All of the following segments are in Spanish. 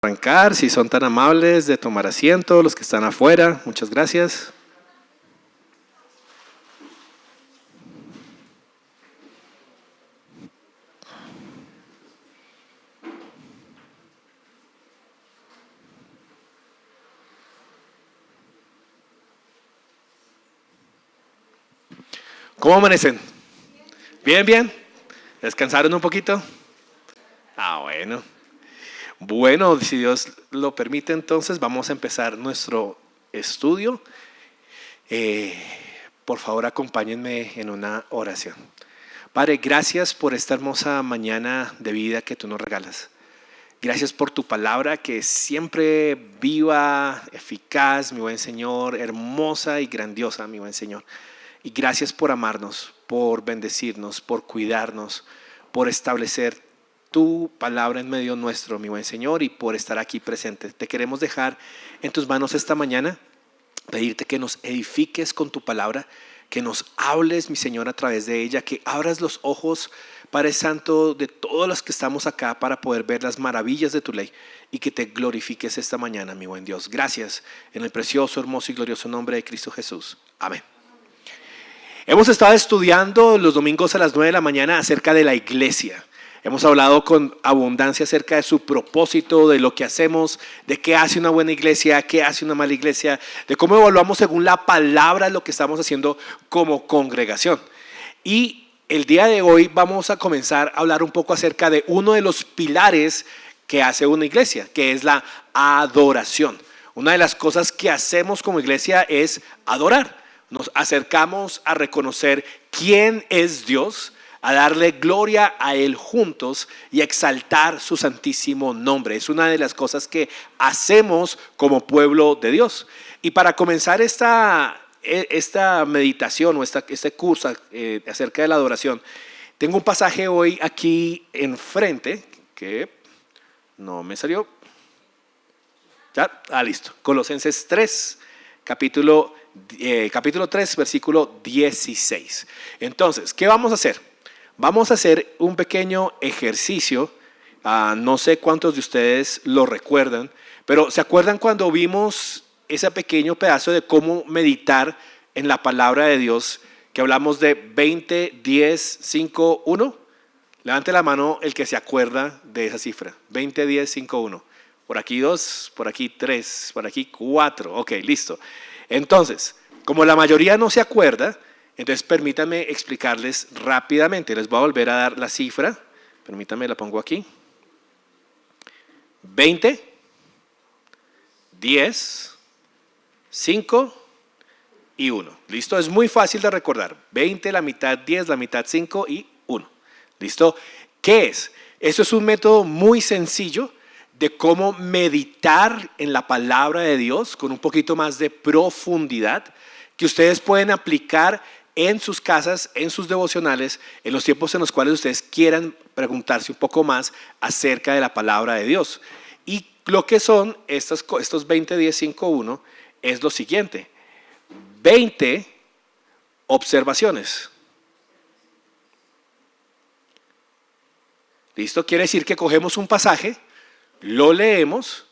Arrancar, si son tan amables de tomar asiento, los que están afuera, muchas gracias. ¿Cómo amanecen? ¿Bien, bien? ¿Descansaron un poquito? Bueno. Bueno, si Dios lo permite, entonces vamos a empezar nuestro estudio. Por favor, acompáñenme en una oración. Padre, gracias por esta hermosa mañana de vida que tú nos regalas. Gracias por tu palabra que es siempre viva, eficaz, mi buen Señor, hermosa y grandiosa, mi buen Señor. Y gracias por amarnos, por bendecirnos, por cuidarnos, por establecer tu palabra en medio nuestro, mi buen Señor, y por estar aquí presente. Te queremos dejar en tus manos esta mañana, pedirte que nos edifiques con tu palabra, que nos hables, mi Señor, a través de ella, que abras los ojos, Padre Santo, de todos los que estamos acá para poder ver las maravillas de tu ley y que te glorifiques esta mañana, mi buen Dios. Gracias en el precioso, hermoso y glorioso nombre de Cristo Jesús. Amén. Hemos estado estudiando los domingos a las 9 de la mañana acerca de la iglesia. Hemos hablado con abundancia acerca de su propósito, de lo que hacemos, de qué hace una buena iglesia, qué hace una mala iglesia, de cómo evaluamos según la palabra lo que estamos haciendo como congregación. Y el día de hoy vamos a comenzar a hablar un poco acerca de uno de los pilares que hace una iglesia, que es la adoración. Una de las cosas que hacemos como iglesia es adorar. Nos acercamos a reconocer quién es Dios, a darle gloria a Él juntos y a exaltar su santísimo nombre. Es una de las cosas que hacemos como pueblo de Dios. Y para comenzar esta meditación o este curso acerca de la adoración, tengo un pasaje hoy aquí enfrente que no me salió. ¿Ya? Listo. Colosenses 3, capítulo 3, versículo 16. Entonces, ¿qué vamos a hacer? Vamos a hacer un pequeño ejercicio. No sé cuántos de ustedes lo recuerdan, pero ¿se acuerdan cuando vimos ese pequeño pedazo de cómo meditar en la palabra de Dios? Que hablamos de 20, 10, 5, 1. Levante la mano el que se acuerda de esa cifra. 20, 10, 5, 1. Por aquí 2, por aquí 3, por aquí 4. Ok, listo. Entonces, como la mayoría no se acuerda, entonces permítanme explicarles rápidamente. Les voy a volver a dar la cifra. Permítanme, la pongo aquí. 20, 10, 5 y 1. ¿Listo? Es muy fácil de recordar. 20, la mitad 10, la mitad 5 y 1. ¿Listo? ¿Qué es? Esto es un método muy sencillo de cómo meditar en la palabra de Dios con un poquito más de profundidad que ustedes pueden aplicar en sus casas, en sus devocionales, en los tiempos en los cuales ustedes quieran preguntarse un poco más acerca de la palabra de Dios. Y lo que son estos 20, 10, 5, 1 es lo siguiente: 20 observaciones. ¿Listo? Quiere decir que cogemos un pasaje, lo leemos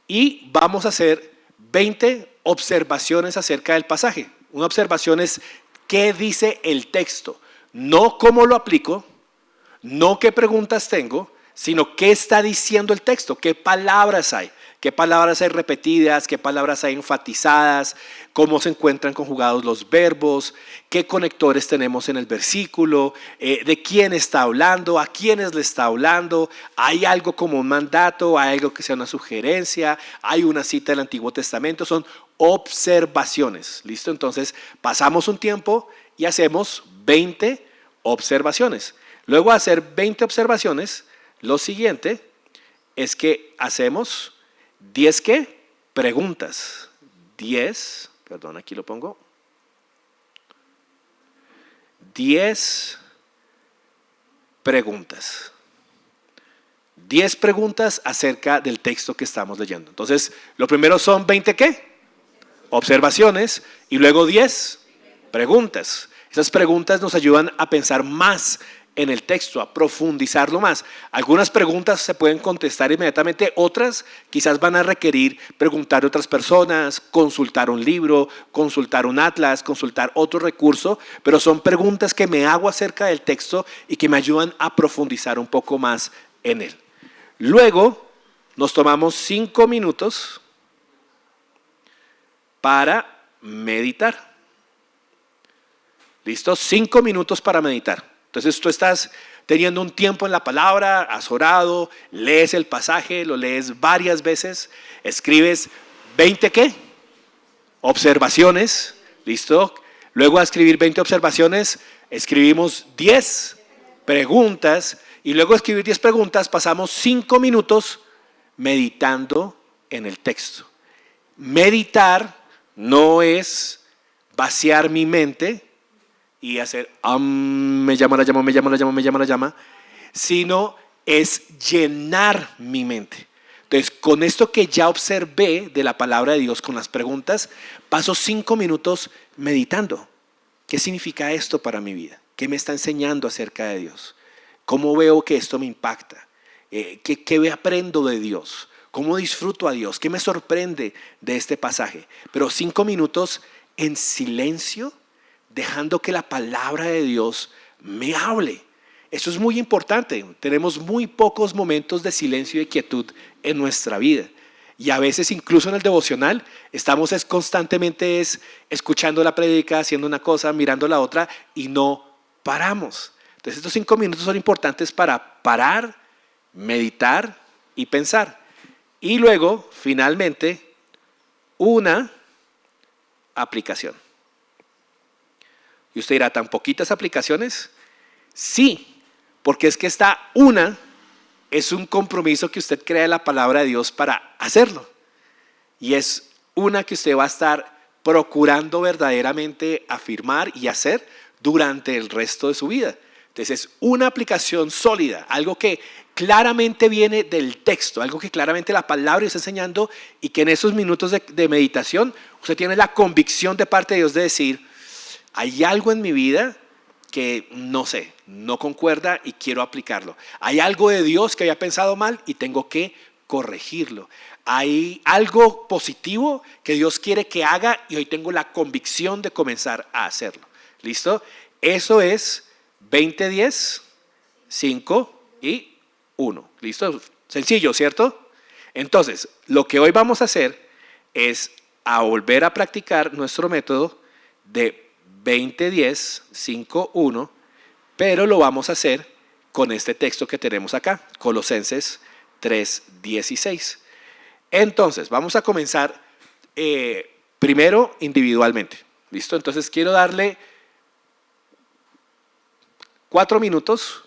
y vamos a hacer 20 observaciones acerca del pasaje. Una observación es qué dice el texto, no cómo lo aplico, no qué preguntas tengo, sino qué está diciendo el texto, qué palabras hay repetidas, qué palabras hay enfatizadas, cómo se encuentran conjugados los verbos, qué conectores tenemos en el versículo, de quién está hablando, a quiénes le está hablando, hay algo como un mandato, hay algo que sea una sugerencia, hay una cita del Antiguo Testamento, son observaciones. ¿Listo? Entonces pasamos un tiempo y hacemos 20 observaciones. Luego de hacer 20 observaciones, lo siguiente es que hacemos 10 ¿qué? Preguntas. 10, perdón, aquí lo pongo. 10 preguntas. 10 preguntas acerca del texto que estamos leyendo. Entonces, lo primero son 20 ¿qué? Observaciones y luego 10 preguntas. Esas preguntas nos ayudan a pensar más en el texto, a profundizarlo más. Algunas preguntas se pueden contestar inmediatamente, otras quizás van a requerir preguntar a otras personas, consultar un libro, consultar un atlas, consultar otro recurso, pero son preguntas que me hago acerca del texto y que me ayudan a profundizar un poco más en él. Luego nos tomamos 5 minutos para meditar. ¿Listo? 5 minutos para meditar. Entonces tú estás teniendo un tiempo en la palabra, has orado, lees el pasaje, lo lees varias veces, escribes 20 ¿qué? Observaciones, ¿listo? Luego a escribir 20 observaciones, escribimos 10 preguntas y luego a escribir 10 preguntas pasamos 5 minutos meditando en el texto. Meditar no es vaciar mi mente y hacer me llama, sino es llenar mi mente. Entonces, con esto que ya observé de la palabra de Dios, con las preguntas, paso 5 minutos meditando. ¿Qué significa esto para mi vida? ¿Qué me está enseñando acerca de Dios? ¿Cómo veo que esto me impacta? ¿Qué aprendo de Dios? ¿Cómo disfruto a Dios? ¿Qué me sorprende de este pasaje? Pero 5 minutos en silencio, dejando que la palabra de Dios me hable. Eso es muy importante. Tenemos muy pocos momentos de silencio y de quietud en nuestra vida. Y a veces incluso en el devocional estamos constantemente escuchando la prédica, haciendo una cosa, mirando la otra y no paramos. Entonces estos 5 minutos son importantes para parar, meditar y pensar. Y luego, finalmente, una aplicación. Y usted dirá, ¿tan poquitas aplicaciones? Sí, porque es que esta una es un compromiso que usted crea en la palabra de Dios para hacerlo. Y es una que usted va a estar procurando verdaderamente afirmar y hacer durante el resto de su vida. Entonces es una aplicación sólida, algo que claramente viene del texto, algo que claramente la palabra está enseñando y que en esos minutos de meditación usted tiene la convicción de parte de Dios de decir, hay algo en mi vida que no sé, no concuerda y quiero aplicarlo. Hay algo de Dios que había pensado mal y tengo que corregirlo. Hay algo positivo que Dios quiere que haga y hoy tengo la convicción de comenzar a hacerlo. ¿Listo? Eso es 20, 10, 5 y 1. ¿Listo? Sencillo, ¿cierto? Entonces, lo que hoy vamos a hacer es a volver a practicar nuestro método de 20, 10, 5, 1, pero lo vamos a hacer con este texto que tenemos acá, Colosenses 3, 16. Entonces, vamos a comenzar primero individualmente. ¿Listo? Entonces, quiero darle 4 minutos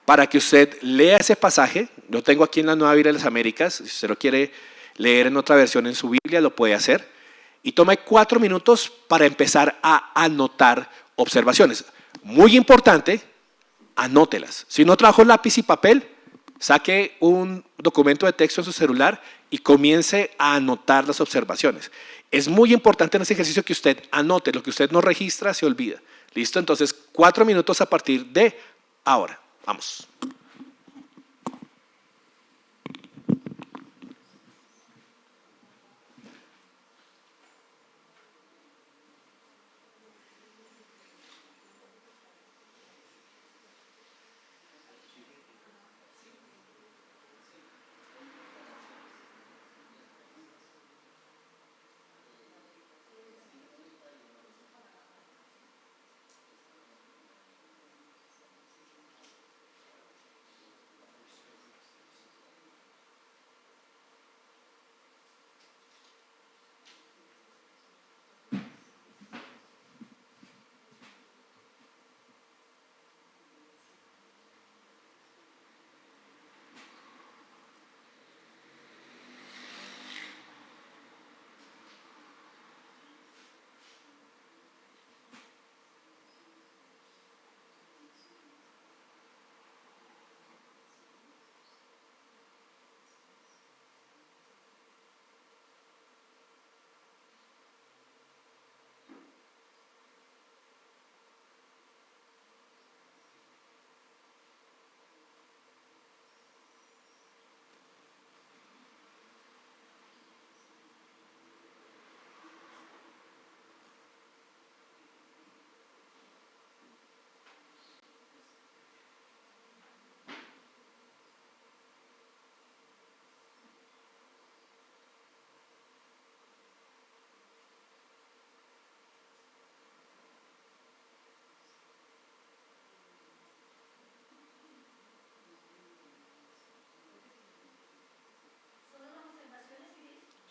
para que usted lea ese pasaje. Lo tengo aquí en la Nueva Biblia de las Américas. Si usted lo quiere leer en otra versión en su Biblia, lo puede hacer. Y tome 4 minutos para empezar a anotar observaciones. Muy importante, anótelas. Si no trajo lápiz y papel, saque un documento de texto en su celular y comience a anotar las observaciones. Es muy importante en este ejercicio que usted anote. Lo que usted no registra se olvida. ¿Listo? Entonces, 4 minutos a partir de ahora. Vamos.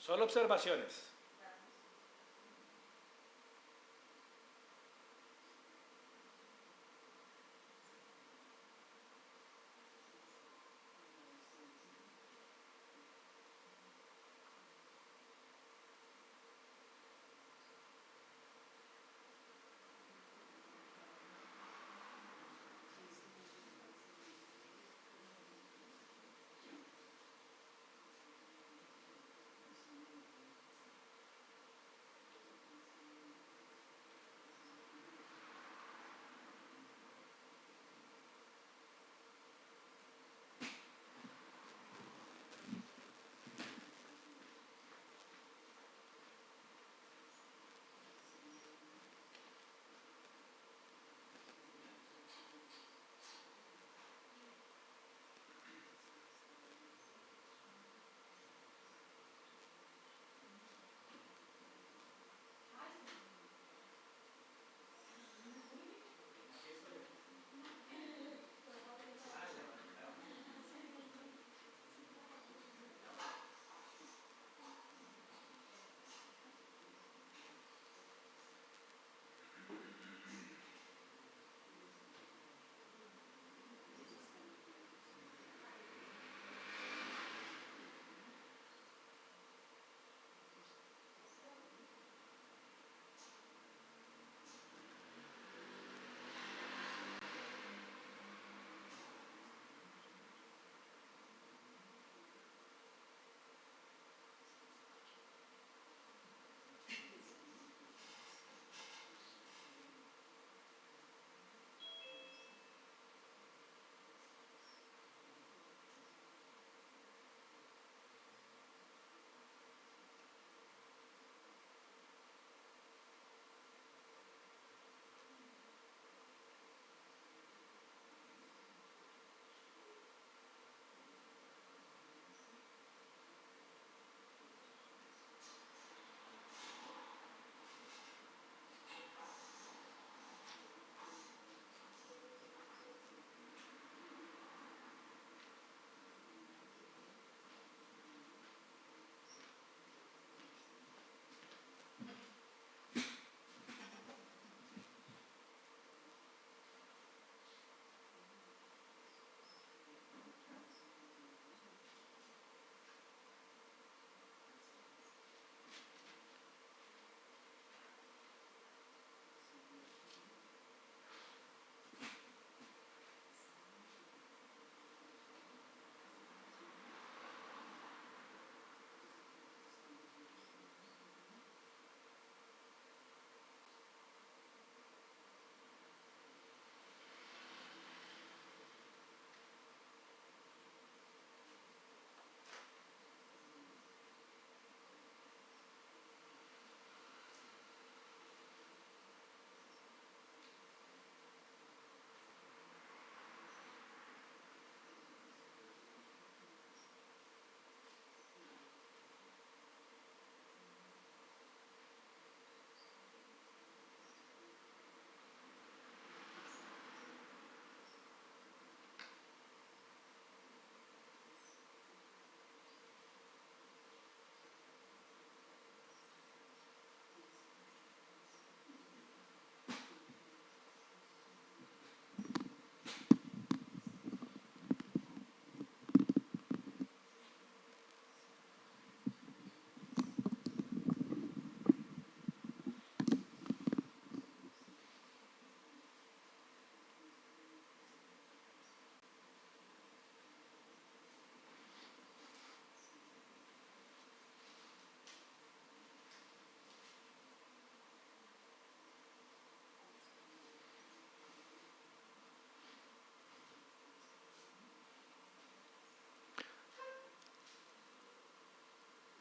Solo observaciones.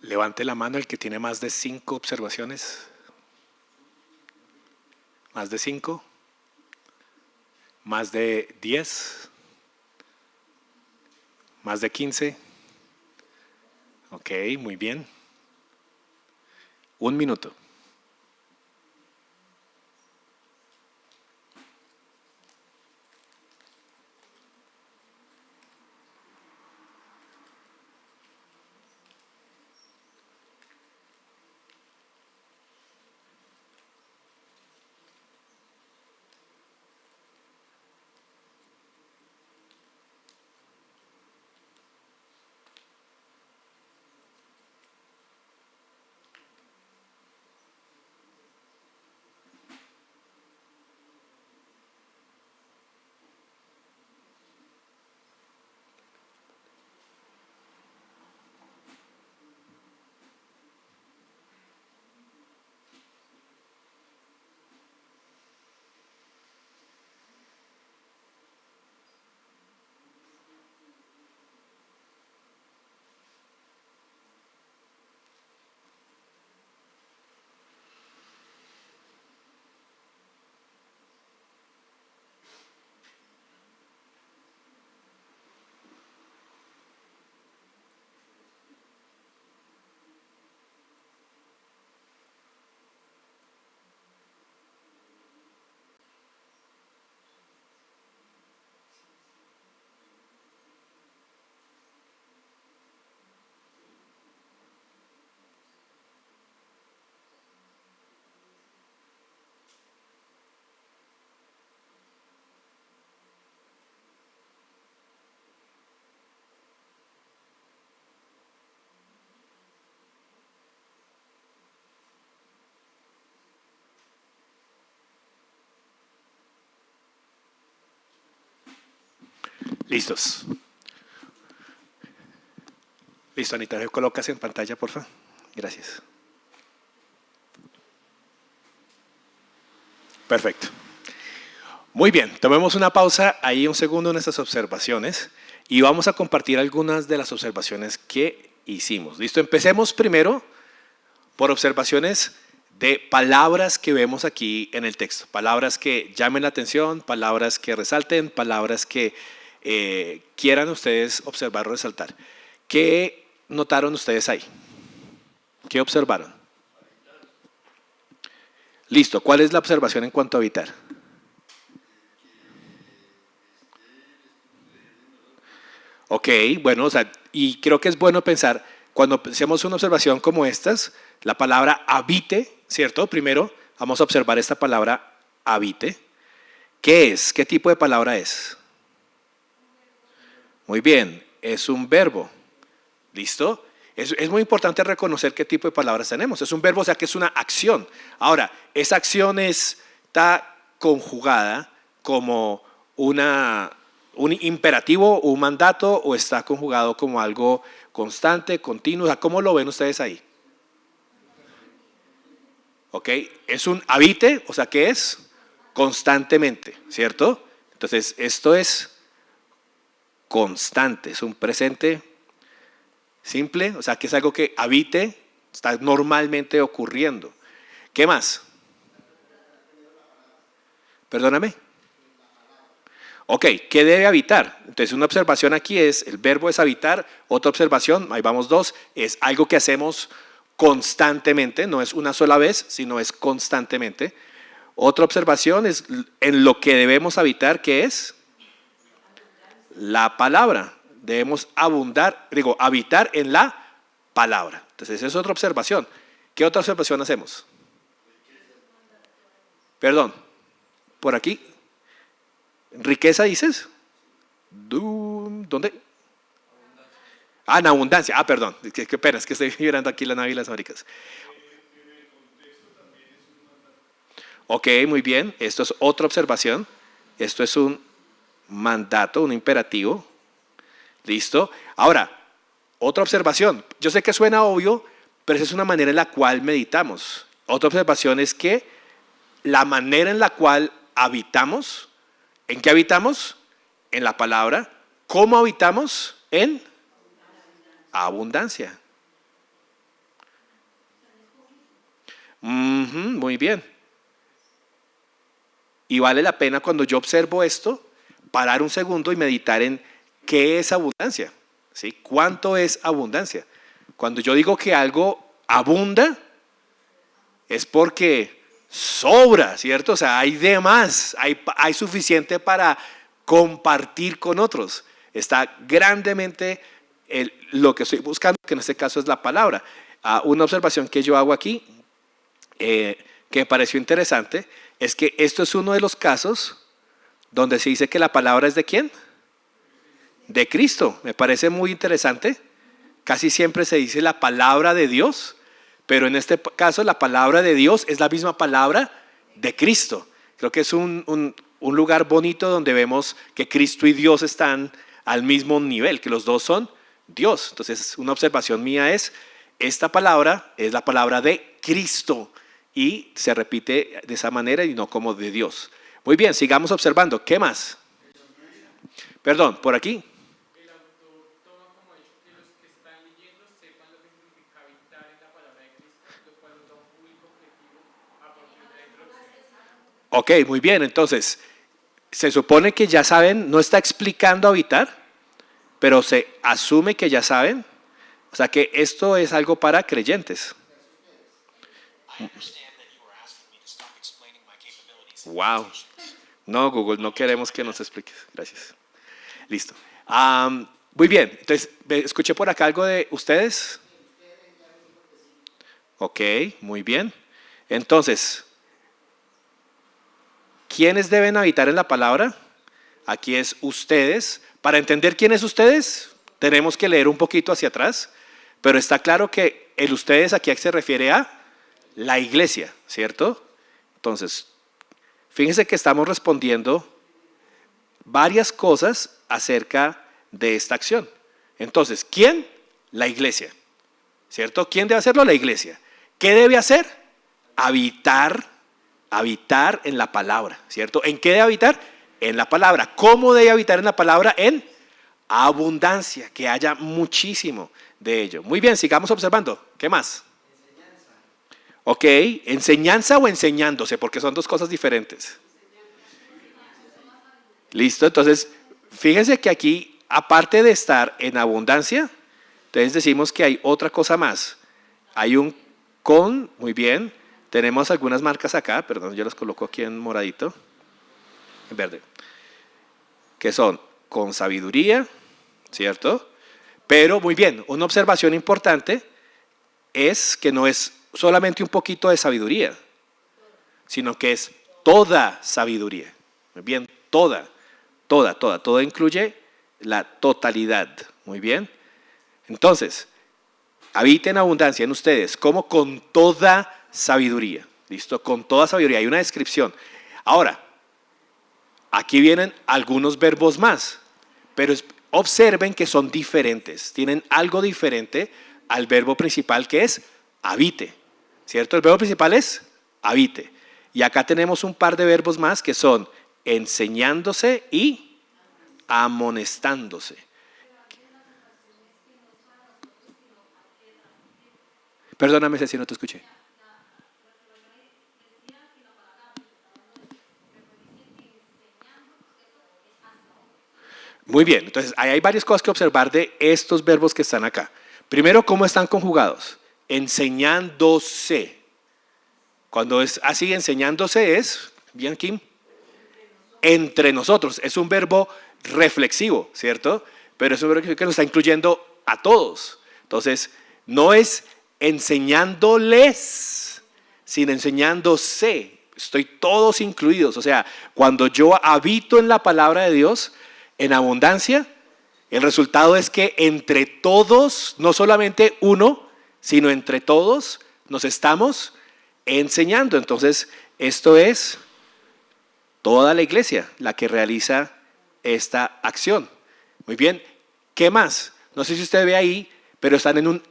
Levante la mano el que tiene más de 5 observaciones. ¿Más de 5? ¿Más de 10? ¿Más de 15? Ok, muy bien. 1 minuto. Listos. Listo, Anita, ¿me colocas en pantalla, por favor? Gracias. Perfecto. Muy bien, tomemos una pausa ahí un segundo en estas observaciones y vamos a compartir algunas de las observaciones que hicimos. Listo, empecemos primero por observaciones de palabras que vemos aquí en el texto. Palabras que llamen la atención, palabras que resalten, palabras que quieran ustedes observar o resaltar. ¿Qué notaron ustedes ahí? ¿Qué observaron? Listo, ¿cuál es la observación en cuanto a habitar? Ok, bueno, o sea, y creo que es bueno pensar, cuando hacemos una observación como estas, la palabra habite, ¿cierto? Primero vamos a observar esta palabra habite. ¿Qué es? ¿Qué tipo de palabra es? Muy bien, es un verbo. ¿Listo? Es muy importante reconocer qué tipo de palabras tenemos. Es un verbo, o sea que es una acción. Ahora, esa acción está conjugada como un imperativo, un mandato, o está conjugado como algo constante, continuo. O sea, ¿cómo lo ven ustedes ahí? ¿Ok? Es un habite, o sea, ¿qué es? Constantemente, ¿cierto? Entonces, esto es constante, es un presente simple, o sea, que es algo que habite, está normalmente ocurriendo. ¿Qué más? Perdóname. Ok, ¿qué debe habitar? Entonces, una observación aquí es, el verbo es habitar. Otra observación, ahí vamos dos, es algo que hacemos constantemente, no es una sola vez, sino es constantemente. Otra observación es en lo que debemos habitar, ¿qué es? La palabra. Debemos habitar en la palabra. Entonces, esa es otra observación. ¿Qué otra observación hacemos? Perdón, por aquí. ¿Riqueza dices? ¿Dónde? Ah, en abundancia. Ah, perdón. Qué pena, es que estoy mirando aquí la nave y las Américas. Ok, muy bien. Esto es otra observación. Esto es un mandato, un imperativo. ¿Listo? Ahora, otra observación. Yo sé que suena obvio, pero esa es una manera en la cual meditamos. Otra observación es que la manera en la cual habitamos, ¿en qué habitamos? En la palabra. ¿Cómo habitamos? En abundancia. Muy bien. Y vale la pena cuando yo observo esto, parar un segundo y meditar en qué es abundancia. ¿Sí? ¿Cuánto es abundancia? Cuando yo digo que algo abunda, es porque sobra, ¿cierto? O sea, hay de más, hay suficiente para compartir con otros. Está grandemente lo que estoy buscando, que en este caso es la palabra. Una observación que yo hago aquí, que me pareció interesante, es que esto es uno de los casos donde se dice que la palabra es ¿de quién? De Cristo. Me parece muy interesante. Casi siempre se dice la palabra de Dios, pero en este caso la palabra de Dios es la misma palabra de Cristo. Creo que es un lugar bonito donde vemos que Cristo y Dios están al mismo nivel, que los dos son Dios. Entonces, una observación mía es, esta palabra es la palabra de Cristo y se repite de esa manera y no como de Dios. Muy bien, sigamos observando. ¿Qué más? Perdón, por aquí. Ok, muy bien. Entonces, se supone que ya saben, no está explicando habitar, pero se asume que ya saben. O sea que esto es algo para creyentes. Wow. No, Google, no queremos que nos expliques. Gracias. Listo. Muy bien. Entonces, escuché por acá algo de ustedes. Ok, muy bien. Entonces, ¿quiénes deben habitar en la palabra? Aquí es ustedes. Para entender quién es ustedes, tenemos que leer un poquito hacia atrás, pero está claro que el ustedes aquí se refiere a la iglesia, ¿cierto? Entonces, fíjense que estamos respondiendo varias cosas acerca de esta acción. Entonces, ¿quién? La iglesia, ¿cierto? ¿Quién debe hacerlo? La iglesia. ¿Qué debe hacer? Habitar en la palabra, ¿cierto? ¿En qué debe habitar? En la palabra. ¿Cómo debe habitar en la palabra? En abundancia, que haya muchísimo de ello. Muy bien, sigamos observando. ¿Qué más? Ok, enseñanza o enseñándose, porque son dos cosas diferentes. Listo, entonces, fíjense que aquí, aparte de estar en abundancia, entonces decimos que hay otra cosa más. Hay un con, muy bien, tenemos algunas marcas acá, perdón, yo las coloco aquí en moradito, en verde, que son con sabiduría, ¿cierto? Pero muy bien, una observación importante es que no es solamente un poquito de sabiduría, sino que es toda sabiduría. Muy bien, toda incluye la totalidad. Muy bien. Entonces, habita en abundancia en ustedes, como con toda sabiduría. ¿Listo? Con toda sabiduría. Hay una descripción. Ahora, aquí vienen algunos verbos más, pero observen que son diferentes. Tienen algo diferente al verbo principal que es habite. ¿Cierto? El verbo principal es habite. Y acá tenemos un par de verbos más que son enseñándose y amonestándose. Perdóname si no te escuché. Muy bien, entonces ahí hay varias cosas que observar de estos verbos que están acá. Primero, ¿cómo están conjugados? Enseñándose. Cuando es así, enseñándose es, ¿bien, Kim? Entre nosotros. Es un verbo reflexivo, ¿cierto? Pero es un verbo que nos está incluyendo a todos. Entonces, no es enseñándoles, sino enseñándose. Estoy todos incluidos. O sea, cuando yo habito en la palabra de Dios en abundancia, el resultado es que entre todos, no solamente uno, sino entre todos nos estamos enseñando. Entonces, esto es toda la iglesia la que realiza esta acción. Muy bien, ¿qué más? No sé si usted ve ahí, pero están en un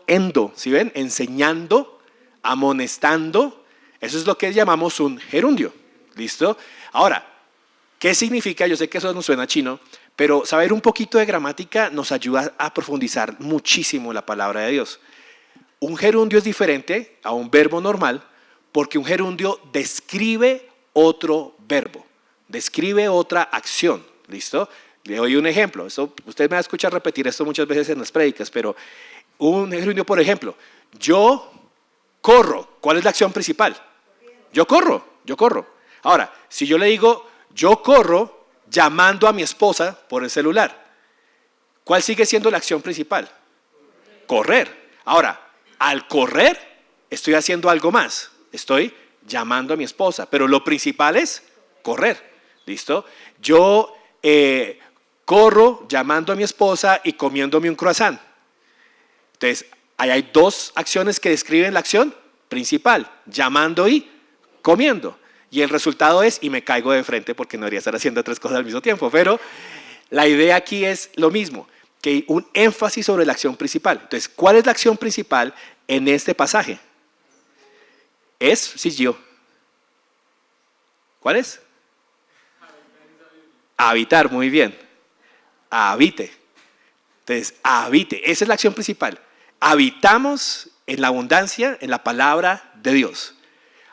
endo, ¿sí ven? Enseñando, amonestando. Eso es lo que llamamos un gerundio. ¿Listo? Ahora, ¿qué significa? Yo sé que eso nos suena chino, pero saber un poquito de gramática nos ayuda a profundizar muchísimo la palabra de Dios. Un gerundio es diferente a un verbo normal porque un gerundio describe otro verbo, describe otra acción. ¿Listo? Le doy un ejemplo. Usted me va a escuchar repetir esto muchas veces en las prédicas, pero un gerundio, por ejemplo, yo corro. ¿Cuál es la acción principal? Yo corro. Ahora, si yo le digo, yo corro llamando a mi esposa por el celular, ¿cuál sigue siendo la acción principal? Correr. Ahora, al correr, estoy haciendo algo más. Estoy llamando a mi esposa, pero lo principal es correr. ¿Listo? Yo corro llamando a mi esposa y comiéndome un croissant. Entonces, ahí hay dos acciones que describen la acción principal, llamando y comiendo. Y el resultado es, y me caigo de frente porque no debería estar haciendo tres cosas al mismo tiempo, pero la idea aquí es lo mismo, que hay un énfasis sobre la acción principal. Entonces, ¿cuál es la acción principal en este pasaje? Es Sigio. ¿Cuál es? Habitar, muy bien. Habite. Entonces, habite. Esa es la acción principal. Habitamos en la abundancia, en la palabra de Dios.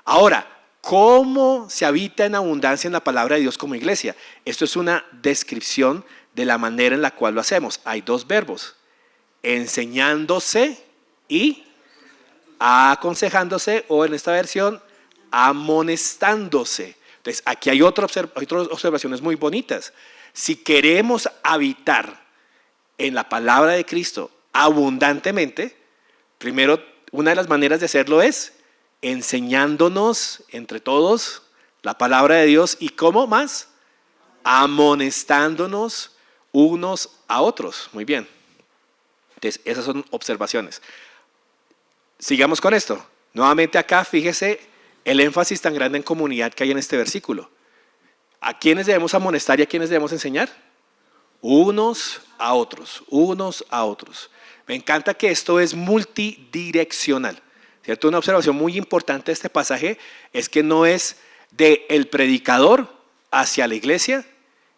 Ahora, ¿cómo se habita en abundancia en la palabra de Dios como iglesia? Esto es una descripción de la manera en la cual lo hacemos. Hay dos verbos, enseñándose y aconsejándose, o en esta versión, amonestándose. Entonces, aquí hay otras observaciones muy bonitas. Si queremos habitar en la palabra de Cristo abundantemente, primero, una de las maneras de hacerlo es enseñándonos entre todos la palabra de Dios y ¿cómo más? Amonestándonos unos a otros. Muy bien. Entonces, esas son observaciones. Sigamos con esto. Nuevamente acá, fíjese el énfasis tan grande en comunidad que hay en este versículo. ¿A quiénes debemos amonestar y a quiénes debemos enseñar? Unos a otros, unos a otros. Me encanta que esto es multidireccional, ¿cierto? Una observación muy importante de este pasaje es que no es del predicador hacia la iglesia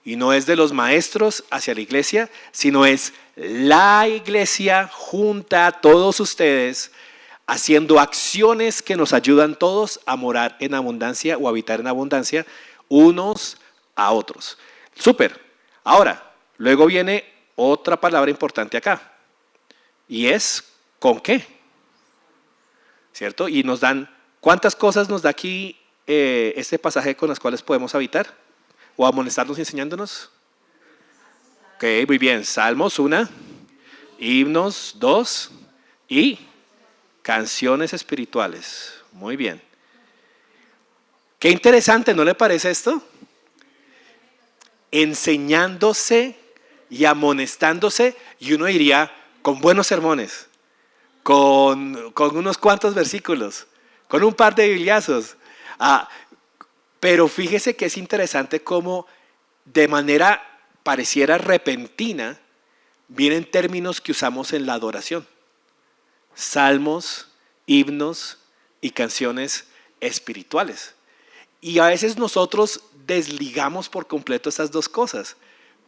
y no es de los maestros hacia la iglesia, sino es la iglesia junta a todos ustedes haciendo acciones que nos ayudan todos a morar en abundancia o habitar en abundancia unos a otros. Súper. Ahora, luego viene otra palabra importante acá y es ¿con qué? ¿Cierto? Y nos dan, ¿cuántas cosas nos da aquí este pasaje con las cuales podemos habitar o amonestarnos y enseñándonos? Ok, muy bien. Salmos 1, himnos 2 y canciones espirituales. Muy bien. Qué interesante, ¿no le parece esto? Enseñándose y amonestándose, y uno diría, con buenos sermones, con unos cuantos versículos, con un par de bibliazos. Pero fíjese que es interesante cómo de manera pareciera repentina vienen términos que usamos en la adoración. Salmos, himnos y canciones espirituales. Y a veces nosotros desligamos por completo estas dos cosas.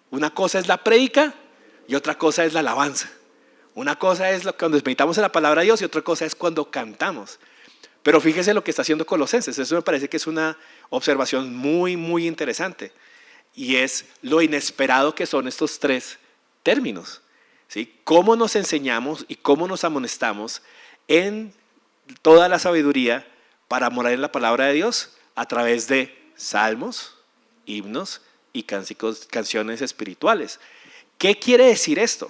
Una cosa es la prédica y otra cosa es la alabanza. Una cosa es cuando meditamos en la palabra de Dios y otra cosa es cuando cantamos. Pero fíjese lo que está haciendo Colosenses. Eso me parece que es una observación muy, muy interesante. Y es lo inesperado que son estos tres términos. ¿Sí? Cómo nos enseñamos y cómo nos amonestamos en toda la sabiduría para morar en la palabra de Dios a través de salmos, himnos y canciones espirituales. ¿Qué quiere decir esto?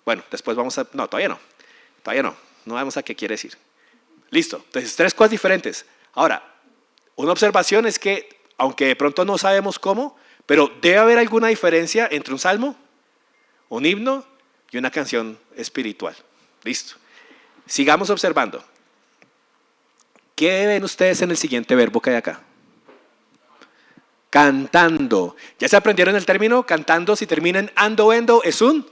Bueno, después vamos a... No, todavía no. No vamos a qué quiere decir. Listo. Entonces, tres cosas diferentes. Ahora, una observación es que, aunque de pronto no sabemos cómo, pero debe haber alguna diferencia entre un salmo, un himno y una canción espiritual. Listo. Sigamos observando. ¿Qué ven ustedes en el siguiente verbo que hay acá? Cantando. ¿Ya se aprendieron el término? Cantando, si termina en ando, endo, es un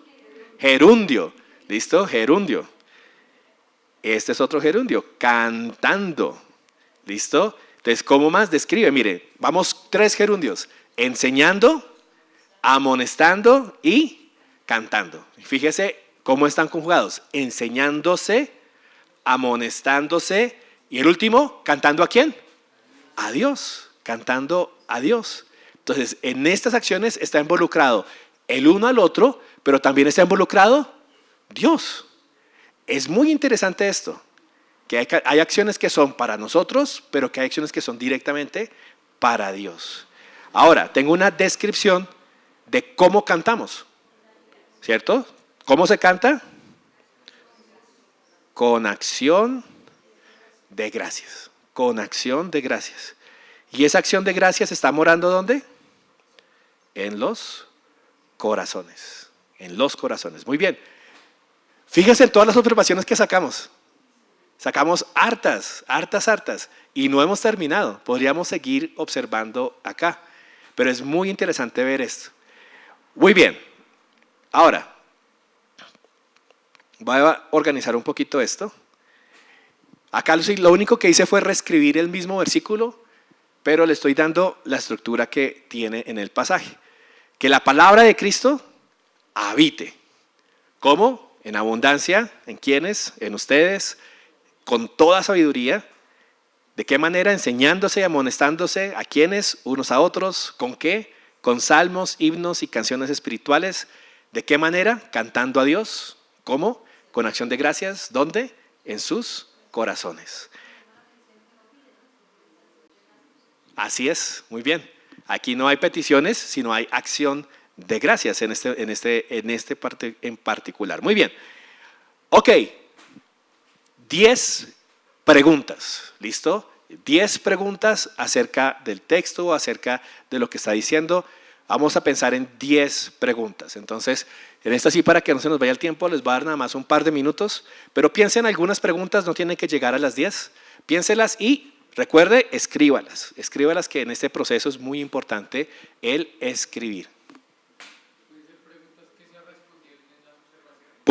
gerundio. ¿Listo? Gerundio. Este es otro gerundio. Cantando. ¿Listo? Entonces, ¿cómo más describe? Mire, vamos, tres gerundios. Enseñando, amonestando y cantando. Fíjese cómo están conjugados. Enseñándose, amonestándose y el último, ¿cantando a quién? A Dios. Cantando a Dios. Entonces, en estas acciones está involucrado el uno al otro, pero también está involucrado Dios. Es muy interesante esto, que hay acciones que son para nosotros, pero que hay acciones que son directamente para Dios. Ahora, tengo una descripción de cómo cantamos, ¿cierto? ¿Cómo se canta? Con acción de gracias, con acción de gracias. ¿Y esa acción de gracias está morando dónde? En los corazones, en los corazones. Muy bien. Fíjense en todas las observaciones que sacamos. Sacamos hartas, y no hemos terminado. Podríamos seguir observando acá, pero es muy interesante ver esto. Muy bien. Ahora, voy a organizar un poquito esto. Acá lo único que hice fue reescribir el mismo versículo, pero le estoy dando la estructura que tiene en el pasaje. Que la palabra de Cristo habite. ¿Cómo? En abundancia. ¿En quiénes? En ustedes. Con toda sabiduría. ¿De qué manera? Enseñándose y amonestándose a quiénes, unos a otros. ¿Con qué? Con salmos, himnos y canciones espirituales. ¿De qué manera? Cantando a Dios. ¿Cómo? Con acción de gracias. ¿Dónde? En sus corazones. Así es, muy bien. Aquí no hay peticiones, sino hay acción de gracias en este parte en particular. Muy bien. Ok. 10 preguntas. ¿Listo? 10 preguntas acerca del texto, acerca de lo que está diciendo. Vamos a pensar en 10 preguntas. Entonces, en esta sí, para que no se nos vaya el tiempo, les voy a dar nada más un par de minutos. Pero piensen algunas preguntas, no tienen que llegar a las 10. Piénselas y recuerde, escríbalas. Escríbalas, que en este proceso es muy importante el escribir.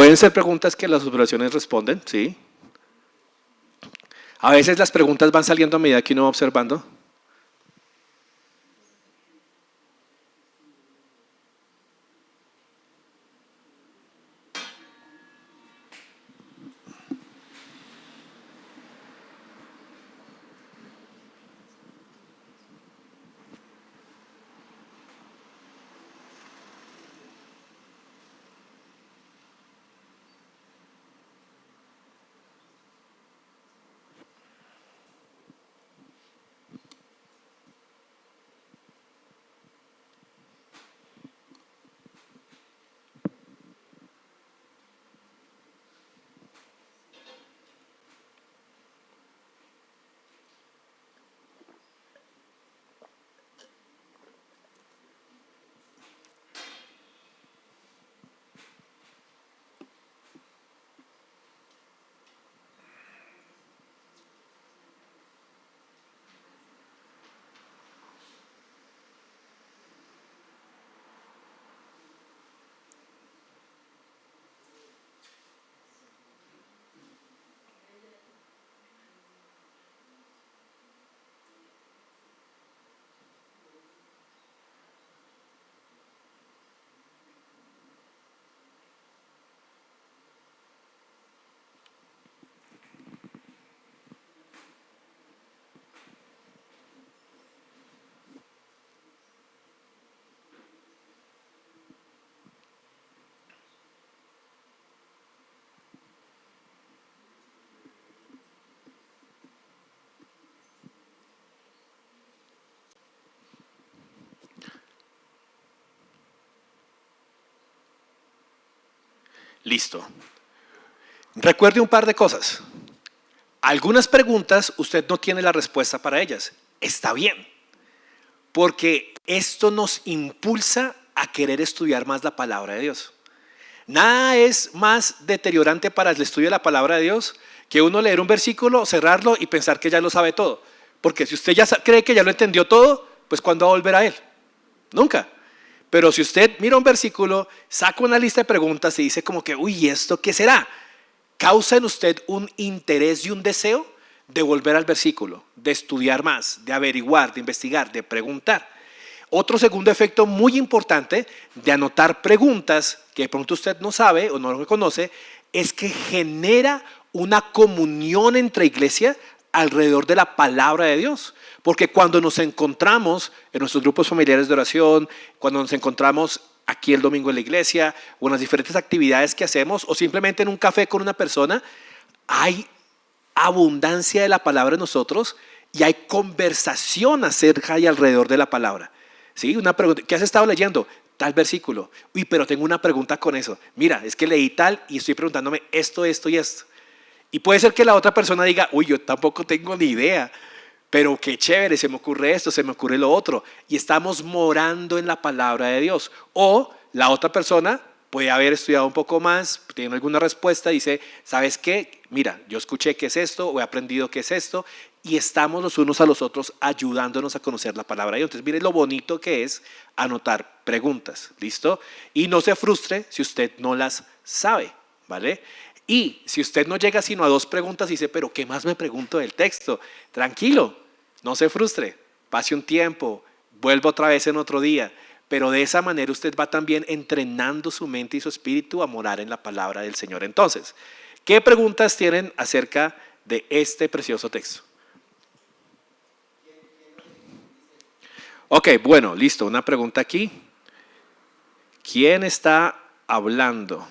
Pueden ser preguntas que las observaciones responden, sí. A veces las preguntas van saliendo a medida que uno va observando. Listo. Recuerde un par de cosas. Algunas preguntas usted no tiene la respuesta para ellas. Está bien, porque esto nos impulsa a querer estudiar más la palabra de Dios. Nada es más deteriorante para el estudio de la palabra de Dios que uno leer un versículo, cerrarlo y pensar que ya lo sabe todo. Porque si usted ya cree que ya lo entendió todo, pues ¿cuándo va a volver a él? Nunca. Pero si usted mira un versículo, saca una lista de preguntas y dice como que, uy, ¿esto qué será? Causa en usted un interés y un deseo de volver al versículo, de estudiar más, de averiguar, de investigar, de preguntar. Otro segundo efecto muy importante de anotar preguntas que de pronto usted no sabe o no lo reconoce es que genera una comunión entre iglesia alrededor de la palabra de Dios. Porque cuando nos encontramos en nuestros grupos familiares de oración, cuando nos encontramos aquí el domingo en la iglesia o en las diferentes actividades que hacemos o simplemente en un café con una persona, hay abundancia de la palabra en nosotros y hay conversación acerca y alrededor de la palabra. ¿Sí? Una pregunta, ¿qué has estado leyendo? Tal versículo. Uy, pero tengo una pregunta con eso. Mira, es que leí tal y estoy preguntándome esto, esto y esto. Y puede ser que la otra persona diga, uy, yo tampoco tengo ni idea, pero qué chévere, se me ocurre esto, se me ocurre lo otro. Y estamos morando en la palabra de Dios. O la otra persona puede haber estudiado un poco más, tiene alguna respuesta, dice, ¿sabes qué? Mira, yo escuché qué es esto, o he aprendido qué es esto, y estamos los unos a los otros ayudándonos a conocer la palabra de Dios. Entonces, mire lo bonito que es anotar preguntas, ¿listo? Y no se frustre si usted no las sabe, ¿vale? Y si usted no llega sino a 2 preguntas y dice, pero ¿qué más me pregunto del texto? Tranquilo, no se frustre, pase un tiempo, vuelva otra vez en otro día. Pero de esa manera usted va también entrenando su mente y su espíritu a morar en la palabra del Señor. Entonces, ¿qué preguntas tienen acerca de este precioso texto? Ok, bueno, listo, una pregunta aquí. ¿Quién está hablando?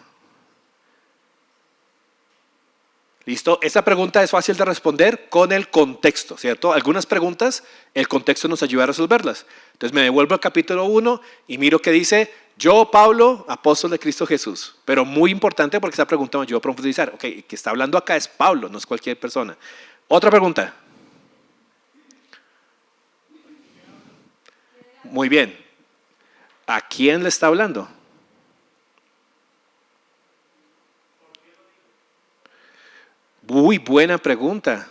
¿Listo? Esta pregunta es fácil de responder con el contexto, ¿cierto? Algunas preguntas, el contexto nos ayuda a resolverlas. Entonces me devuelvo al capítulo 1 y miro que dice, yo, Pablo, apóstol de Cristo Jesús. Pero muy importante porque esta pregunta me ayuda a profundizar. Ok, el que está hablando acá es Pablo, no es cualquier persona. Otra pregunta. Muy bien. ¿A quién le está hablando? Muy buena pregunta.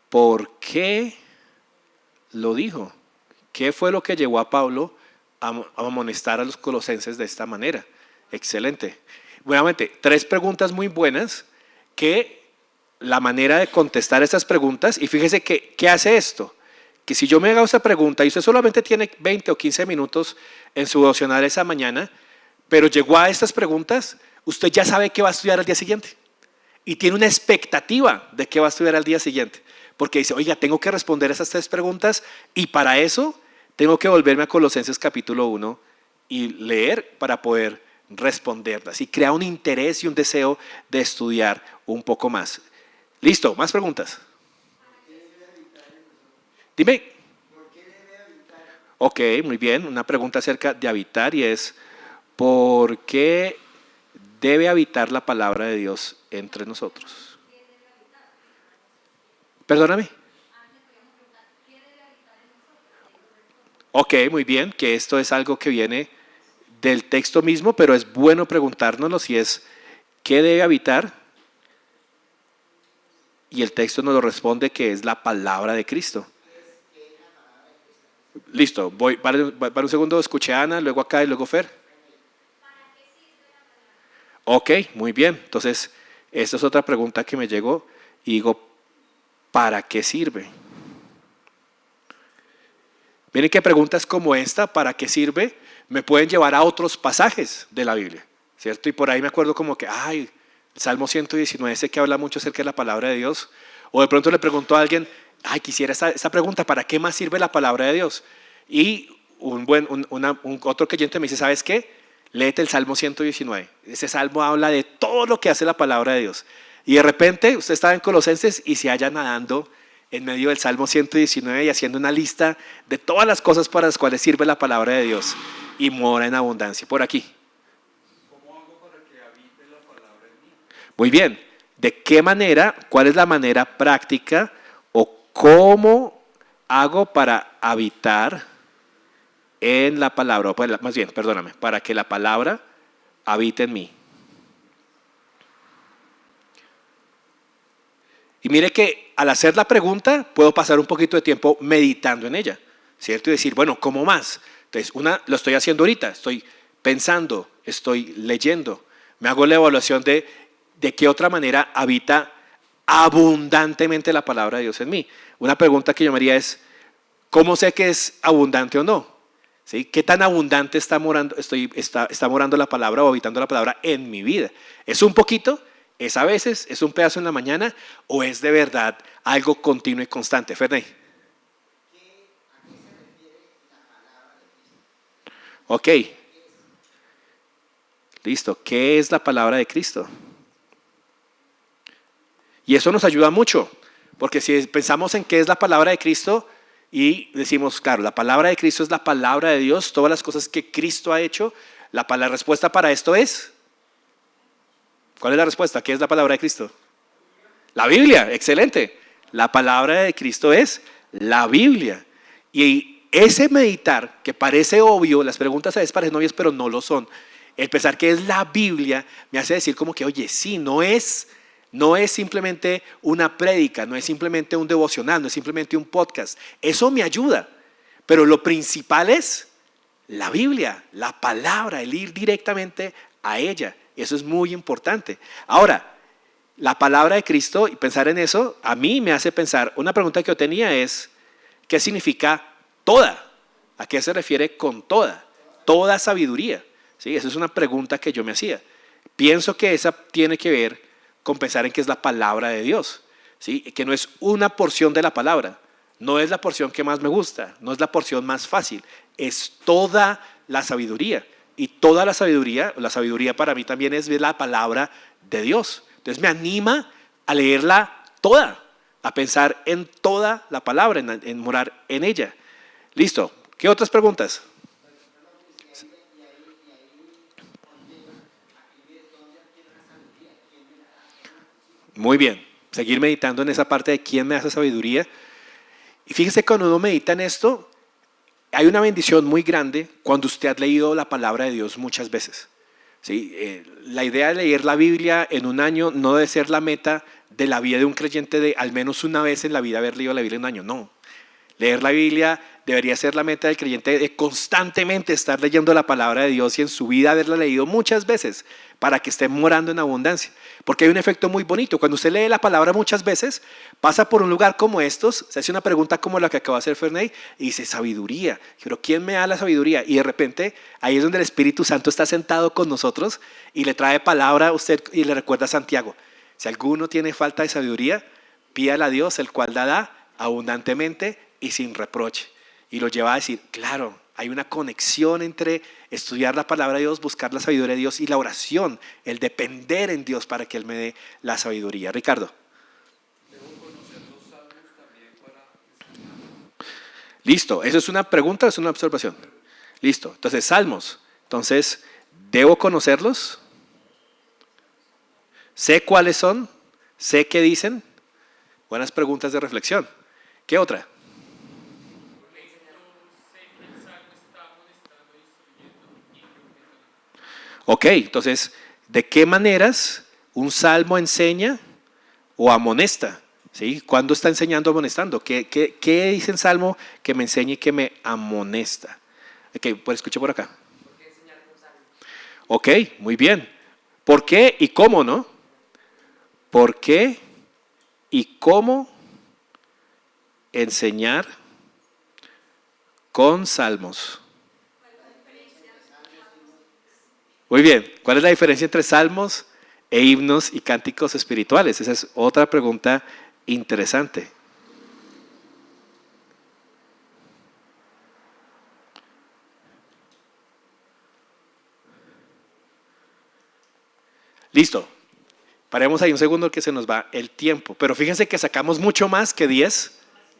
¿Por qué lo dijo? ¿Qué fue lo que llevó a Pablo a amonestar a los colosenses de esta manera? Excelente. Nuevamente, 3 preguntas muy buenas que la manera de contestar estas preguntas, y fíjese que, ¿qué hace esto? Que si yo me hago esta pregunta y usted solamente tiene 20 o 15 minutos en su devocional esa mañana, pero llegó a estas preguntas, usted ya sabe qué va a estudiar al día siguiente y tiene una expectativa de qué va a estudiar al día siguiente, porque dice, oiga, tengo que responder esas 3 preguntas y para eso tengo que volverme a Colosenses capítulo 1 y leer para poder responderlas y crea un interés y un deseo de estudiar un poco más. Listo, más preguntas. Dime. Ok, muy bien. Una pregunta acerca de habitar y es, ¿por qué debe habitar la palabra de Dios entre nosotros? Perdóname. Ok, muy bien, que esto es algo que viene del texto mismo, pero es bueno preguntárnoslo si es, ¿qué debe habitar? Y el texto nos lo responde que es la palabra de Cristo. Listo, voy para un segundo, escuché a Ana, luego acá y luego Fer. Ok, muy bien. Entonces, esta es otra pregunta que me llegó y digo, ¿para qué sirve? Miren que preguntas como esta, ¿para qué sirve? Me pueden llevar a otros pasajes de la Biblia, ¿cierto? Y por ahí me acuerdo como que, ay, el Salmo 119, ese que habla mucho acerca de la palabra de Dios. O de pronto le pregunto a alguien, ay, quisiera esta pregunta, ¿para qué más sirve la palabra de Dios? Y otro creyente me dice, ¿sabes qué? Léete el Salmo 119. Ese salmo habla de todo lo que hace la palabra de Dios. Y de repente usted está en Colosenses y se halla nadando en medio del Salmo 119 y haciendo una lista de todas las cosas para las cuales sirve la palabra de Dios y mora en abundancia. Por aquí. ¿Cómo hago para que habite la palabra en mí? Muy bien. ¿De qué manera? ¿Cuál es la manera práctica o cómo hago para habitar en la palabra? O más bien, perdóname, para que la palabra habite en mí. Y mire que al hacer la pregunta puedo pasar un poquito de tiempo meditando en ella, ¿cierto? Y decir, bueno, ¿cómo más? Entonces, lo estoy haciendo ahorita, estoy pensando, estoy leyendo, me hago la evaluación de qué otra manera habita abundantemente la palabra de Dios en mí. Una pregunta que yo me haría es, ¿cómo sé que es abundante o no? ¿Sí? ¿Qué tan abundante está morando la palabra o habitando la palabra en mi vida? ¿Es un poquito? ¿Es a veces? ¿Es un pedazo en la mañana? ¿O es de verdad algo continuo y constante? Ferney. Ok. Listo. ¿Qué es la palabra de Cristo? Y eso nos ayuda mucho, porque si pensamos en qué es la palabra de Cristo y decimos, claro, la palabra de Cristo es la palabra de Dios, todas las cosas que Cristo ha hecho, la respuesta para esto es, ¿cuál es la respuesta? ¿Qué es la palabra de Cristo? La Biblia, excelente. La palabra de Cristo es la Biblia. Y ese meditar, que parece obvio, las preguntas a veces parecen obvias, pero no lo son. El pensar que es la Biblia me hace decir como que, oye, sí, no es simplemente una prédica, no es simplemente un devocional, no es simplemente un podcast. Eso me ayuda. Pero lo principal es la Biblia, la palabra, el ir directamente a ella. Eso es muy importante. Ahora, la palabra de Cristo y pensar en eso, a mí me hace pensar, una pregunta que yo tenía es, ¿qué significa toda? ¿A qué se refiere con toda? Toda sabiduría. ¿Sí? Esa es una pregunta que yo me hacía. Pienso que esa tiene que ver con pensar en que es la palabra de Dios. ¿Sí? Que no es una porción de la palabra, no es la porción que más me gusta, no es la porción más fácil, es toda la sabiduría. Y toda la sabiduría para mí también es la palabra de Dios. Entonces me anima a leerla toda, a pensar en toda la palabra, en morar en ella. Listo. ¿Qué otras preguntas? Muy bien. Seguir meditando en esa parte de quién me hace sabiduría. Y fíjese, cuando uno medita en esto, hay una bendición muy grande cuando usted ha leído la palabra de Dios muchas veces. ¿Sí? La idea de leer la Biblia en un año no debe ser la meta de la vida de un creyente de al menos una vez en la vida haber leído la Biblia en un año. No. Leer la Biblia debería ser la meta del creyente de constantemente estar leyendo la palabra de Dios y en su vida haberla leído muchas veces para que esté morando en abundancia. Porque hay un efecto muy bonito. Cuando usted lee la palabra muchas veces, pasa por un lugar como estos, se hace una pregunta como la que acaba de hacer Ferney y dice sabiduría. Pero ¿quién me da la sabiduría? Y de repente ahí es donde el Espíritu Santo está sentado con nosotros y le trae palabra a usted y le recuerda a Santiago. Si alguno tiene falta de sabiduría, pídala a Dios, el cual la da abundantemente y sin reproche. Y lo lleva a decir, claro, hay una conexión entre estudiar la palabra de Dios, buscar la sabiduría de Dios y la oración, el depender en Dios para que Él me dé la sabiduría. Ricardo. Debo conocer los salmos también para enseñar. Listo, ¿eso es una pregunta o es una observación? Listo, entonces salmos. Entonces, ¿debo conocerlos? ¿Sé cuáles son? ¿Sé qué dicen? Buenas preguntas de reflexión. ¿Qué otra? Ok, entonces, ¿de qué maneras un salmo enseña o amonesta? ¿Sí? ¿Cuándo está enseñando o amonestando? ¿Qué dice el salmo que me enseña y que me amonesta? Ok, pues escuche por acá. Ok, muy bien. ¿Por qué y cómo, no? ¿Por qué y cómo enseñar con salmos? Muy bien, ¿cuál es la diferencia entre salmos e himnos y cánticos espirituales? Esa es otra pregunta interesante. Listo, paremos ahí un segundo que se nos va el tiempo, pero fíjense que sacamos mucho más que 10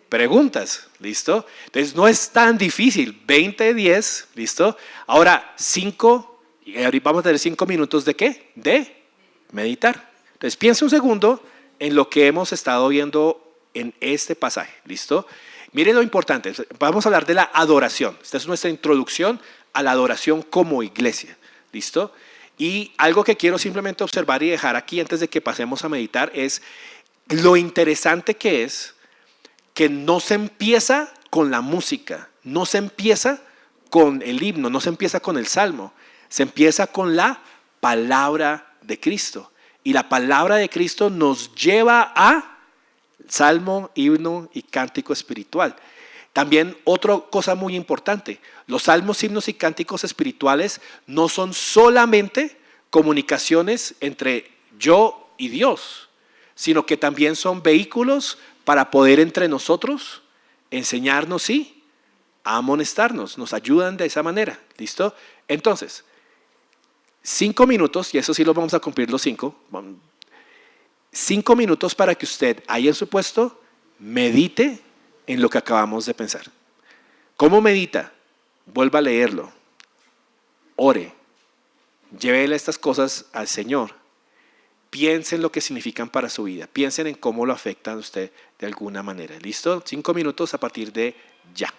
preguntas, ¿listo? Entonces no es tan difícil, 20 de 10, ¿listo? Ahora 5, y ahorita vamos a tener 5 minutos de ¿qué? De meditar. Entonces piensa un segundo en lo que hemos estado viendo en este pasaje, ¿listo? Miren lo importante, vamos a hablar de la adoración. Esta es nuestra introducción a la adoración como iglesia, ¿listo? Y algo que quiero simplemente observar y dejar aquí antes de que pasemos a meditar es lo interesante que es que no se empieza con la música, no se empieza con el himno, no se empieza con el salmo, se empieza con la palabra de Cristo. Y la palabra de Cristo nos lleva a salmo, himno y cántico espiritual. También otra cosa muy importante, los salmos, himnos y cánticos espirituales no son solamente comunicaciones entre yo y Dios, sino que también son vehículos para poder entre nosotros enseñarnos y amonestarnos, nos ayudan de esa manera, ¿listo? Entonces, 5 minutos, y eso sí lo vamos a cumplir los 5, 5 minutos para que usted ahí en su puesto medite en lo que acabamos de pensar. ¿Cómo medita? Vuelva a leerlo, ore, llévele estas cosas al Señor. Piensen en lo que significan para su vida. Piensen en cómo lo afectan a usted de alguna manera. ¿Listo? 5 minutos a partir de ya.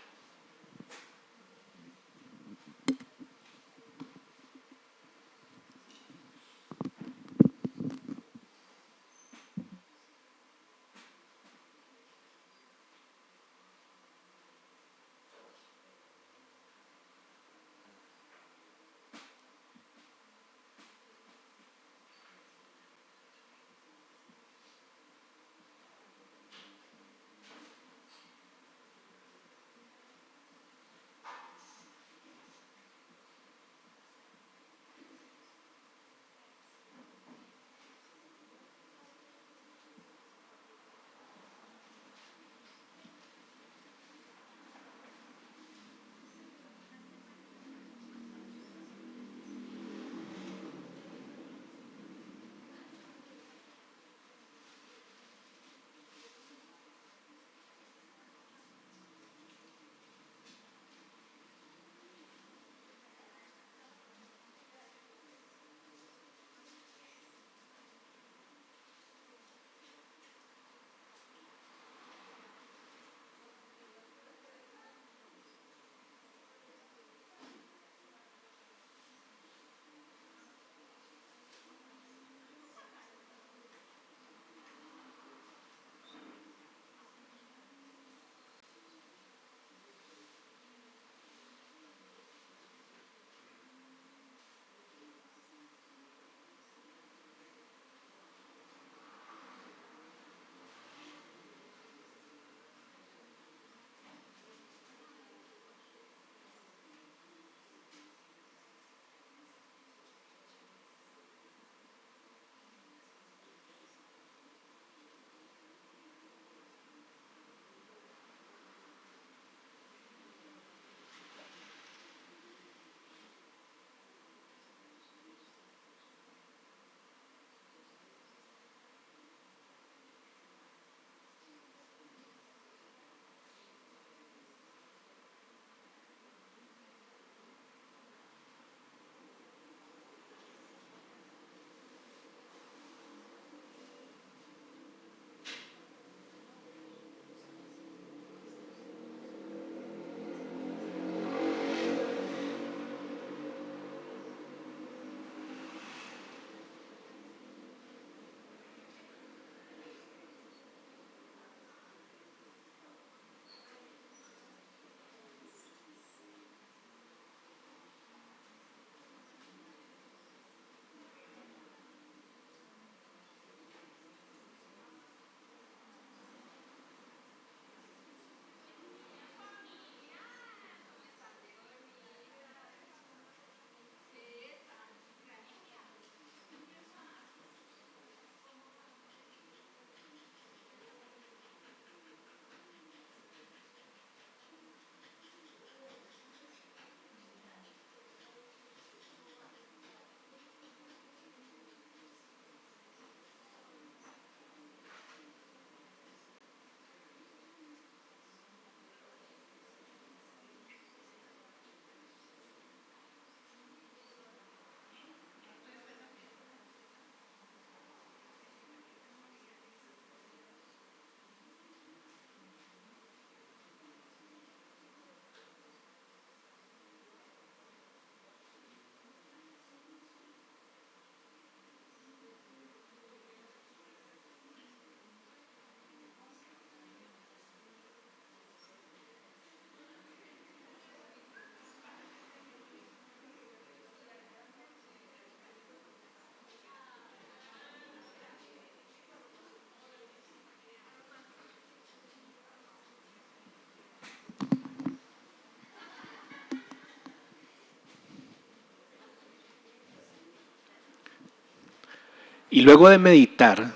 Y luego de meditar,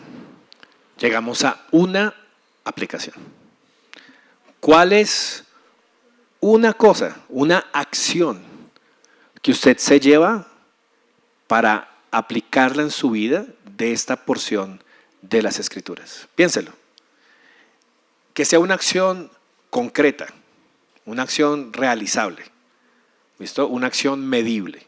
llegamos a una aplicación. ¿Cuál es una cosa, una acción que usted se lleva para aplicarla en su vida de esta porción de las Escrituras? Piénselo. Que sea una acción concreta, una acción realizable, ¿listo? Una acción medible,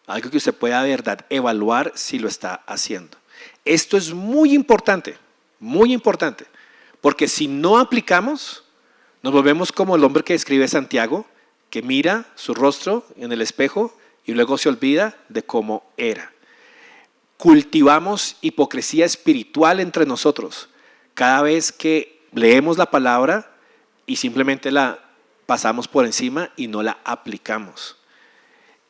algo que usted pueda de verdad evaluar si lo está haciendo. Esto es muy importante, porque si no aplicamos, nos volvemos como el hombre que escribe Santiago, que mira su rostro en el espejo y luego se olvida de cómo era. Cultivamos hipocresía espiritual entre nosotros cada vez que leemos la palabra y simplemente la pasamos por encima y no la aplicamos.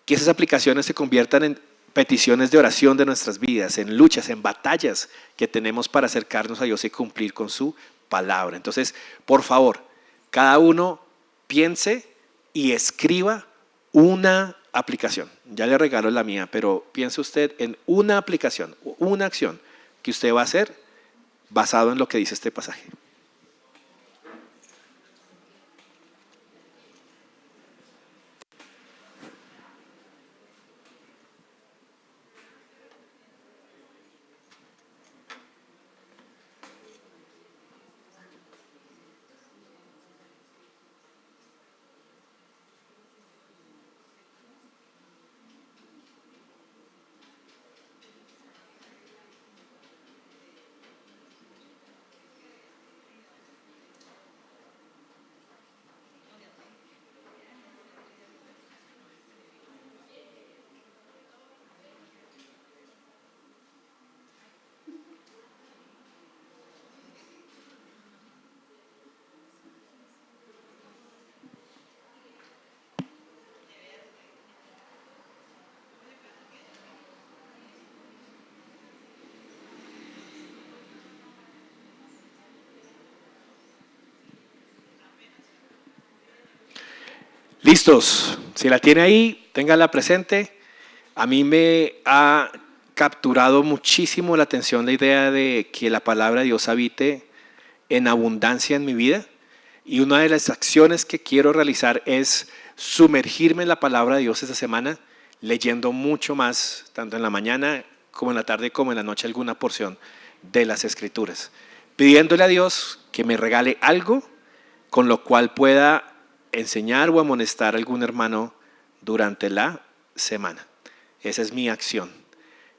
Que esas aplicaciones se conviertan en peticiones de oración de nuestras vidas, en luchas, en batallas que tenemos para acercarnos a Dios y cumplir con su palabra. Entonces, por favor, cada uno piense y escriba una aplicación. Ya le regalo la mía, pero piense usted en una aplicación, una acción que usted va a hacer basado en lo que dice este pasaje. Listos. Si la tiene ahí, téngala presente. A mí me ha capturado muchísimo la atención la idea de que la palabra de Dios habite en abundancia en mi vida. Y una de las acciones que quiero realizar es sumergirme en la palabra de Dios esta semana, leyendo mucho más, tanto en la mañana como en la tarde, como en la noche, alguna porción de las Escrituras. Pidiéndole a Dios que me regale algo con lo cual pueda enseñar o amonestar a algún hermano durante la semana. Esa es mi acción,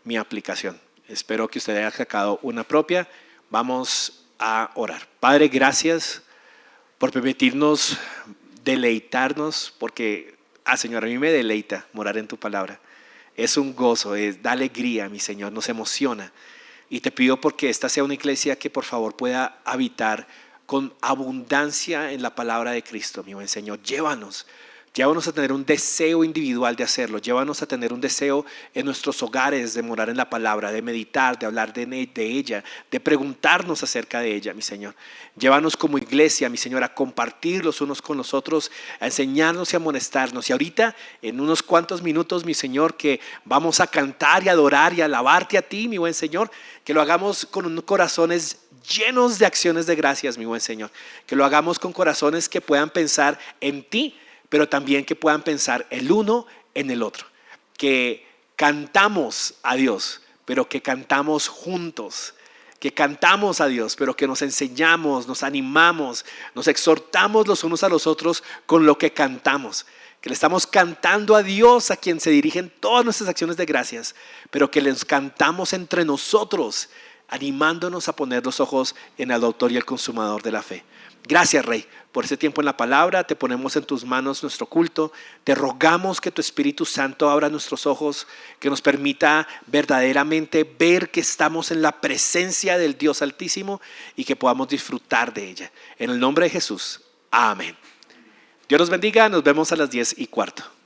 mi aplicación. Espero que usted haya sacado una propia. Vamos a orar. Padre, gracias por permitirnos deleitarnos, porque, Señor, a mí me deleita morar en tu palabra. Es un gozo, da alegría, mi Señor, nos emociona. Y te pido porque esta sea una iglesia que por favor pueda habitar con abundancia en la palabra de Cristo, mi buen Señor. Llévanos a tener un deseo individual de hacerlo. Llévanos a tener un deseo en nuestros hogares de morar en la palabra, de meditar, de hablar de ella, de preguntarnos acerca de ella, mi Señor. Llévanos como iglesia, mi Señor, a compartir los unos con los otros, a enseñarnos y a amonestarnos. Y ahorita, en unos cuantos minutos, mi Señor, que vamos a cantar y adorar y alabarte a ti, mi buen Señor, que lo hagamos con unos corazones llenos de acciones de gracias, mi buen Señor. Que lo hagamos con corazones que puedan pensar en ti, pero también que puedan pensar el uno en el otro. Que cantamos a Dios, pero que cantamos juntos. Que cantamos a Dios, pero que nos enseñamos, nos animamos, nos exhortamos los unos a los otros con lo que cantamos. Que le estamos cantando a Dios, a quien se dirigen todas nuestras acciones de gracias, pero que les cantamos entre nosotros, animándonos a poner los ojos en el autor y el consumador de la fe. Gracias, Rey, por ese tiempo en la palabra. Te ponemos en tus manos nuestro culto. Te rogamos que tu Espíritu Santo abra nuestros ojos, que nos permita verdaderamente ver que estamos en la presencia del Dios Altísimo y que podamos disfrutar de ella. En el nombre de Jesús. Amén. Dios nos bendiga. Nos vemos a las 10:15.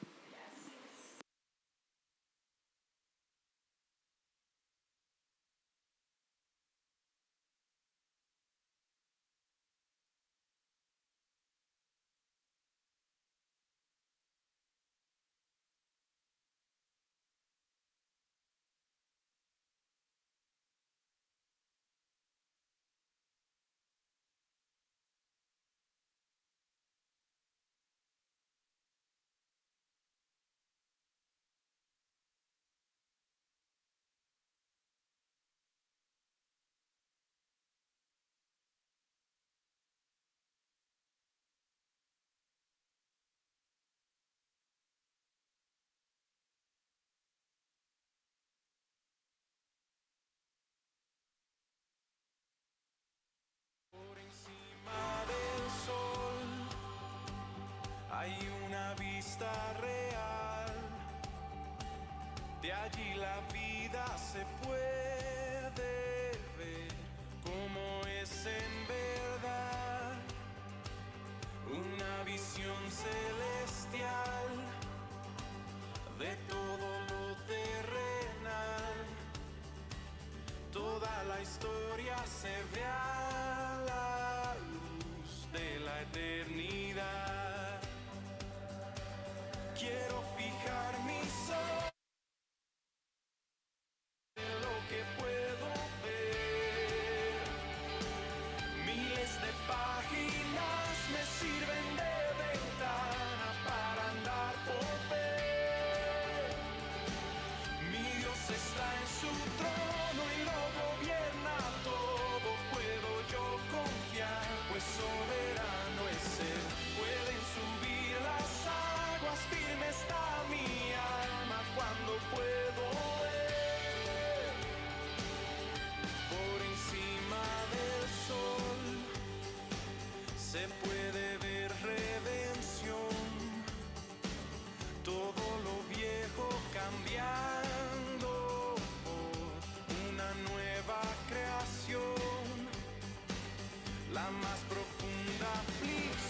se puede ver cómo es en verdad. Una visión celestial de todo lo terrenal. Toda la historia se ve a la luz de la eternidad. Quiero fijar mis ojos en lo que puedo ver. Miles de páginas me sirven de ventana para andar por fe. Mi Dios está en su trono y lo gobierna todo. Puedo yo confiar, pues soberano es Él. Pueden subir las aguas, firme está mi alma cuando puedo ver. Por encima del sol se puede ver redención. Todo lo viejo cambiando por una nueva creación. La más profunda aflicción